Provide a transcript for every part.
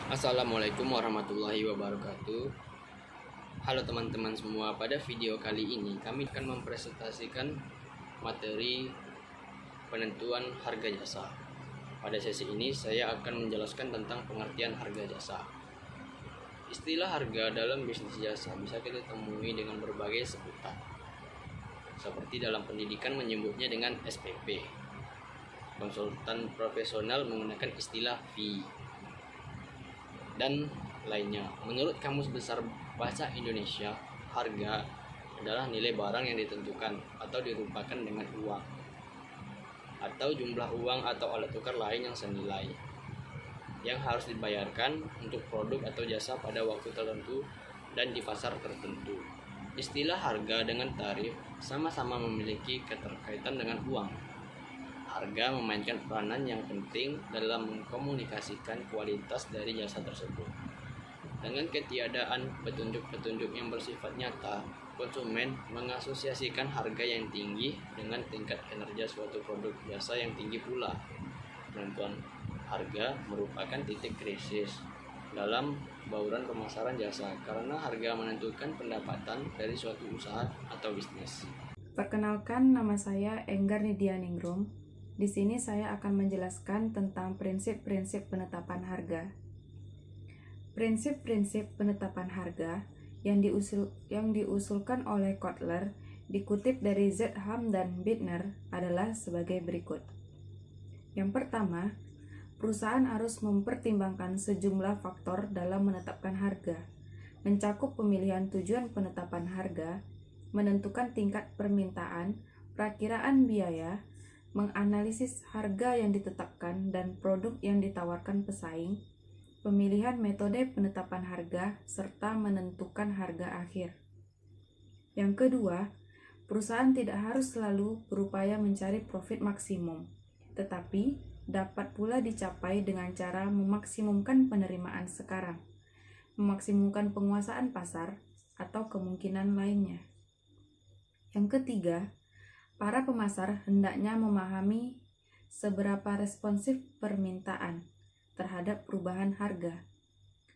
Assalamualaikum warahmatullahi wabarakatuh. Halo teman-teman semua, pada video kali ini kami akan mempresentasikan materi penentuan harga jasa. Pada sesi ini saya akan menjelaskan tentang pengertian harga jasa. Istilah harga dalam bisnis jasa bisa kita temui dengan berbagai sebutan. Seperti dalam pendidikan menyebutnya dengan SPP. Konsultan profesional menggunakan istilah fee dan lainnya. Menurut Kamus Besar Bahasa Indonesia, harga adalah nilai barang yang ditentukan atau dirupakan dengan uang atau jumlah uang atau alat tukar lain yang senilai yang harus dibayarkan untuk produk atau jasa pada waktu tertentu dan di pasar tertentu. Istilah harga dengan tarif sama-sama memiliki keterkaitan dengan uang. Harga memainkan peranan yang penting dalam mengkomunikasikan kualitas dari jasa tersebut. Dengan ketiadaan petunjuk-petunjuk yang bersifat nyata, konsumen mengasosiasikan harga yang tinggi dengan tingkat kinerja suatu produk jasa yang tinggi pula. Penentuan harga merupakan titik krisis dalam bauran pemasaran jasa karena harga menentukan pendapatan dari suatu usaha atau bisnis. Perkenalkan, nama saya Enggar Nidianingrum. Di sini saya akan menjelaskan tentang prinsip-prinsip penetapan harga. Prinsip-prinsip penetapan harga yang diusulkan oleh Kotler dikutip dari Zedham dan Bittner adalah sebagai berikut. Yang pertama, perusahaan harus mempertimbangkan sejumlah faktor dalam menetapkan harga, mencakup pemilihan tujuan penetapan harga, menentukan tingkat permintaan, perakiraan biaya, menganalisis harga yang ditetapkan dan produk yang ditawarkan pesaing, pemilihan metode penetapan harga, serta menentukan harga akhir. Yang kedua, perusahaan tidak harus selalu berupaya mencari profit maksimum, tetapi dapat pula dicapai dengan cara memaksimumkan penerimaan sekarang, memaksimumkan penguasaan pasar, atau kemungkinan lainnya. Yang ketiga, para pemasar hendaknya memahami seberapa responsif permintaan terhadap perubahan harga.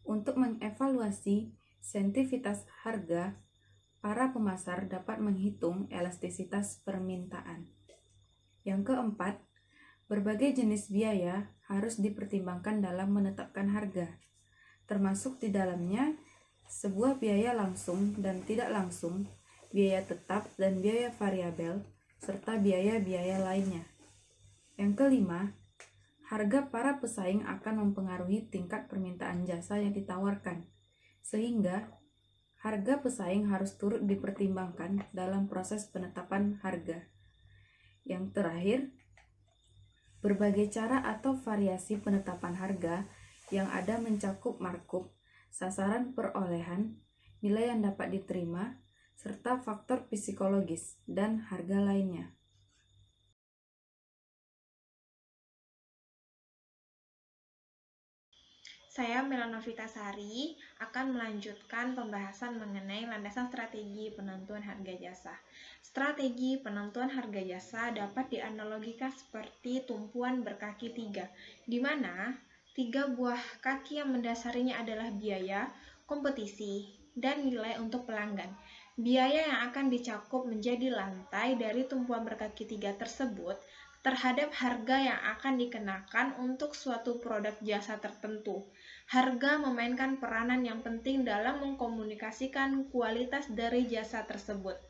Untuk mengevaluasi sensitivitas harga, para pemasar dapat menghitung elastisitas permintaan. Yang keempat, berbagai jenis biaya harus dipertimbangkan dalam menetapkan harga, termasuk di dalamnya sebuah biaya langsung dan tidak langsung, biaya tetap dan biaya variabel, serta biaya-biaya lainnya. Yang kelima, harga para pesaing akan mempengaruhi tingkat permintaan jasa yang ditawarkan, sehingga harga pesaing harus turut dipertimbangkan dalam proses penetapan harga. Yang terakhir, berbagai cara atau variasi penetapan harga yang ada mencakup markup, sasaran perolehan, nilai yang dapat diterima, serta faktor psikologis dan harga lainnya. Saya Melanovita Sari akan melanjutkan pembahasan mengenai landasan strategi penentuan harga jasa. Strategi penentuan harga jasa dapat dianalogikan seperti tumpuan berkaki tiga, di mana tiga buah kaki yang mendasarinya adalah biaya, kompetisi, dan nilai untuk pelanggan. Biaya yang akan dicakup menjadi lantai dari tumpuan berkaki tiga tersebut terhadap harga yang akan dikenakan untuk suatu produk jasa tertentu. Harga memainkan peranan yang penting dalam mengkomunikasikan kualitas dari jasa tersebut.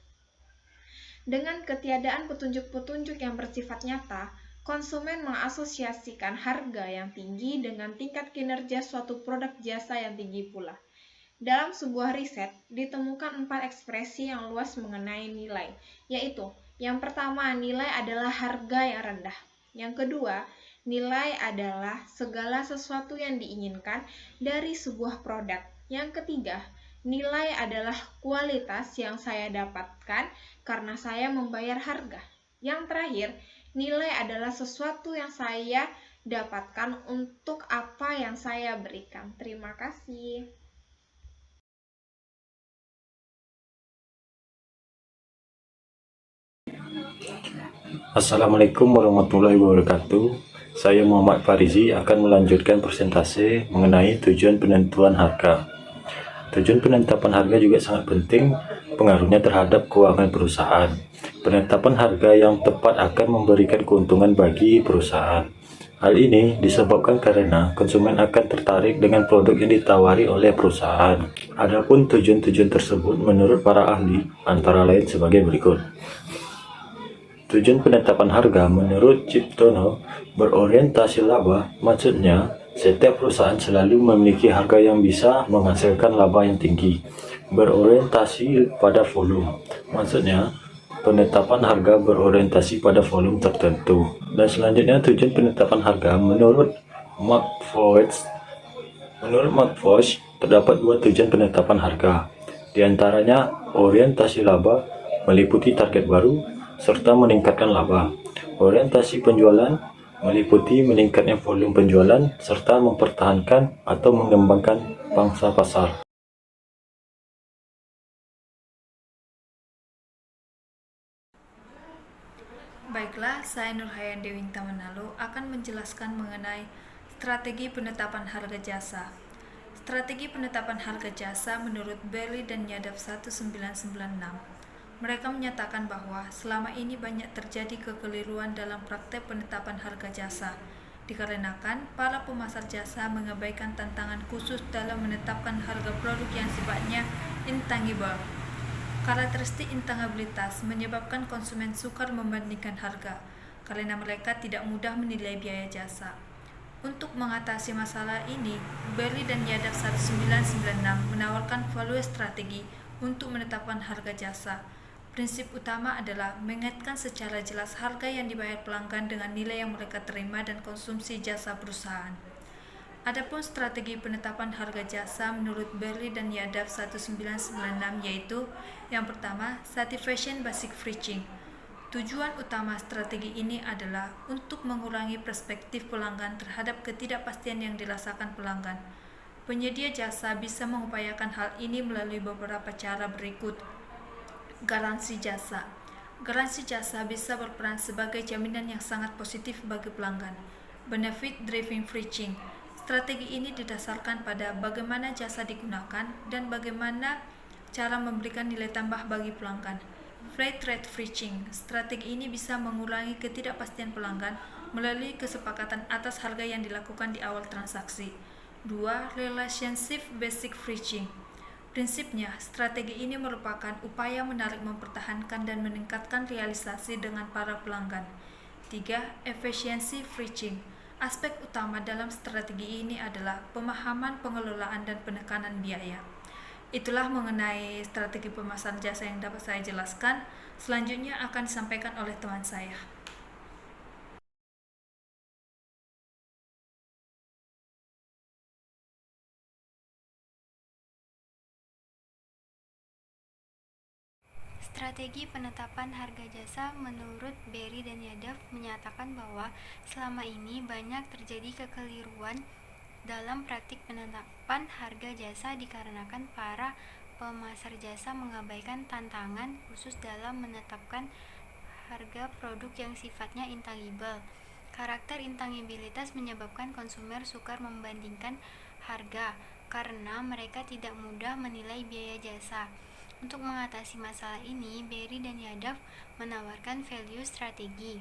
Dengan ketiadaan petunjuk-petunjuk yang bersifat nyata, konsumen mengasosiasikan harga yang tinggi dengan tingkat kinerja suatu produk jasa yang tinggi pula. Dalam sebuah riset, ditemukan 4 ekspresi yang luas mengenai nilai, yaitu yang pertama, nilai adalah harga yang rendah. Yang kedua, nilai adalah segala sesuatu yang diinginkan dari sebuah produk. Yang ketiga, nilai adalah kualitas yang saya dapatkan karena saya membayar harga. Yang terakhir, nilai adalah sesuatu yang saya dapatkan untuk apa yang saya berikan. Terima kasih. Assalamualaikum warahmatullahi wabarakatuh. Saya Muhammad Farizi akan melanjutkan presentasi mengenai tujuan penentuan harga. Tujuan penetapan harga juga sangat penting pengaruhnya terhadap keuangan perusahaan. Penetapan harga yang tepat akan memberikan keuntungan bagi perusahaan. Hal ini disebabkan karena konsumen akan tertarik dengan produk yang ditawari oleh perusahaan. Adapun tujuan-tujuan tersebut menurut para ahli antara lain sebagai berikut. Tujuan penetapan harga menurut Ciptono berorientasi laba, maksudnya setiap perusahaan selalu memiliki harga yang bisa menghasilkan laba yang tinggi. Berorientasi pada volume, maksudnya penetapan harga berorientasi pada volume tertentu. Dan selanjutnya tujuan penetapan harga menurut Mark Foch terdapat dua tujuan penetapan harga. Di antaranya orientasi laba meliputi target baru serta meningkatkan laba. Orientasi penjualan meliputi meningkatnya volume penjualan serta mempertahankan atau mengembangkan pangsa pasar. Baiklah, saya Nurhayan Dewinta Manalo akan menjelaskan mengenai strategi penetapan harga jasa. Strategi penetapan harga jasa menurut Bailey dan Yadav 1996. Mereka menyatakan bahwa selama ini banyak terjadi kekeliruan dalam praktek penetapan harga jasa, dikarenakan para pemasar jasa mengabaikan tantangan khusus dalam menetapkan harga produk yang sifatnya intangible. Karakteristik intangibilitas menyebabkan konsumen sukar membandingkan harga, karena mereka tidak mudah menilai biaya jasa. Untuk mengatasi masalah ini, Bailey dan Yadav 1996 menawarkan value strategi untuk menetapkan harga jasa. Prinsip utama adalah mengaitkan secara jelas harga yang dibayar pelanggan dengan nilai yang mereka terima dan konsumsi jasa perusahaan. Adapun strategi penetapan harga jasa menurut Bailey dan Yadav 1996 yaitu yang pertama, Satisfaction Basic Pricing. Tujuan utama strategi ini adalah untuk mengurangi perspektif pelanggan terhadap ketidakpastian yang dirasakan pelanggan. Penyedia jasa bisa mengupayakan hal ini melalui beberapa cara berikut. Garansi jasa. Garansi jasa bisa berperan sebagai jaminan yang sangat positif bagi pelanggan. Benefit Driven Pricing. Strategi ini didasarkan pada bagaimana jasa digunakan dan bagaimana cara memberikan nilai tambah bagi pelanggan. Flat Rate Pricing. Strategi ini bisa mengurangi ketidakpastian pelanggan melalui kesepakatan atas harga yang dilakukan di awal transaksi. 2. Relationship Basic Pricing. Prinsipnya, strategi ini merupakan upaya menarik, mempertahankan, dan meningkatkan realisasi dengan para pelanggan. 3. Efficiency Pricing. Aspek utama dalam strategi ini adalah pemahaman pengelolaan dan penekanan biaya. Itulah mengenai strategi pemasaran jasa yang dapat saya jelaskan. Selanjutnya akan disampaikan oleh teman saya. Strategi penetapan harga jasa menurut Bailey dan Yadav menyatakan bahwa selama ini banyak terjadi kekeliruan dalam praktik penetapan harga jasa dikarenakan para pemasar jasa mengabaikan tantangan khusus dalam menetapkan harga produk yang sifatnya intangible. Karakter intangibilitas menyebabkan konsumen sukar membandingkan harga karena mereka tidak mudah menilai biaya jasa. Untuk mengatasi masalah ini, Bailey dan Yadav menawarkan value strategi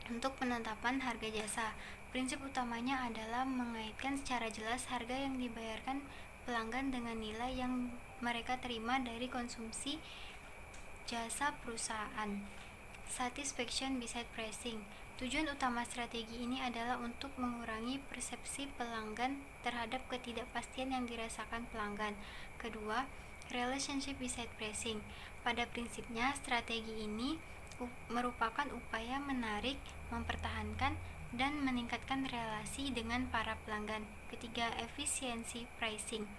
untuk penetapan harga jasa. Prinsip utamanya adalah mengaitkan secara jelas harga yang dibayarkan pelanggan dengan nilai yang mereka terima dari konsumsi jasa perusahaan. Satisfaction Basic Pricing. Tujuan utama strategi ini adalah untuk mengurangi persepsi pelanggan terhadap ketidakpastian yang dirasakan pelanggan. Kedua, Relationship Basic Pricing. Pada prinsipnya, strategi ini merupakan upaya menarik, mempertahankan, dan meningkatkan relasi dengan para pelanggan. Ketiga, Efficiency Pricing.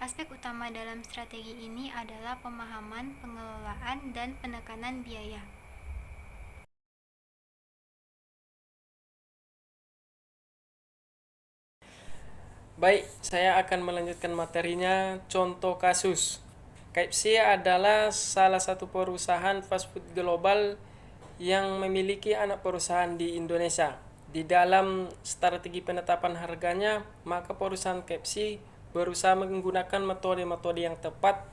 Aspek utama dalam strategi ini adalah pemahaman, pengelolaan, dan penekanan biaya. Baik, saya akan melanjutkan materinya contoh kasus. KFC adalah salah satu perusahaan fast food global yang memiliki anak perusahaan di Indonesia. Di dalam strategi penetapan harganya, maka perusahaan KFC berusaha menggunakan metode-metode yang tepat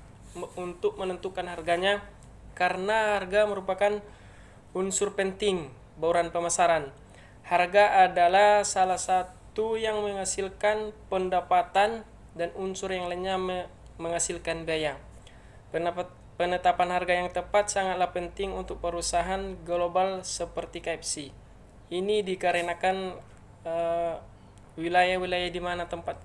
untuk menentukan harganya, karena harga merupakan unsur penting bauran pemasaran. Harga adalah salah satu yang menghasilkan pendapatan dan unsur yang lainnya menghasilkan biaya. Penetapan harga yang tepat sangatlah penting untuk perusahaan global seperti KFC. Ini dikarenakan wilayah-wilayah di mana tempat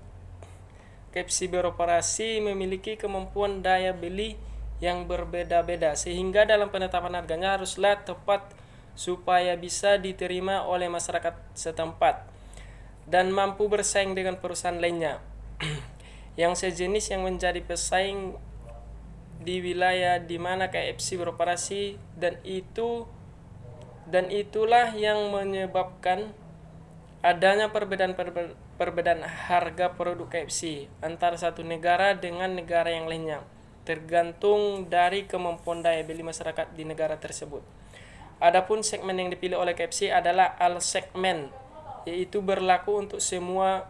KFC beroperasi memiliki kemampuan daya beli yang berbeda-beda, sehingga dalam penetapan harganya haruslah tepat supaya bisa diterima oleh masyarakat setempat dan mampu bersaing dengan perusahaan lainnya yang sejenis yang menjadi pesaing di wilayah di mana KFC beroperasi, dan itulah yang menyebabkan adanya perbedaan harga produk KFC antara satu negara dengan negara yang lainnya, tergantung dari kemampuan daya beli masyarakat di negara tersebut. Adapun segmen yang dipilih oleh KFC adalah all segment, yaitu berlaku untuk semua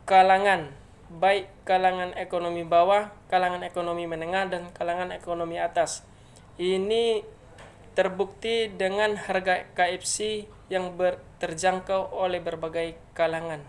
kalangan, baik kalangan ekonomi bawah, kalangan ekonomi menengah, dan kalangan ekonomi atas. Ini terbukti dengan harga KFC yang terjangkau oleh berbagai kalangan.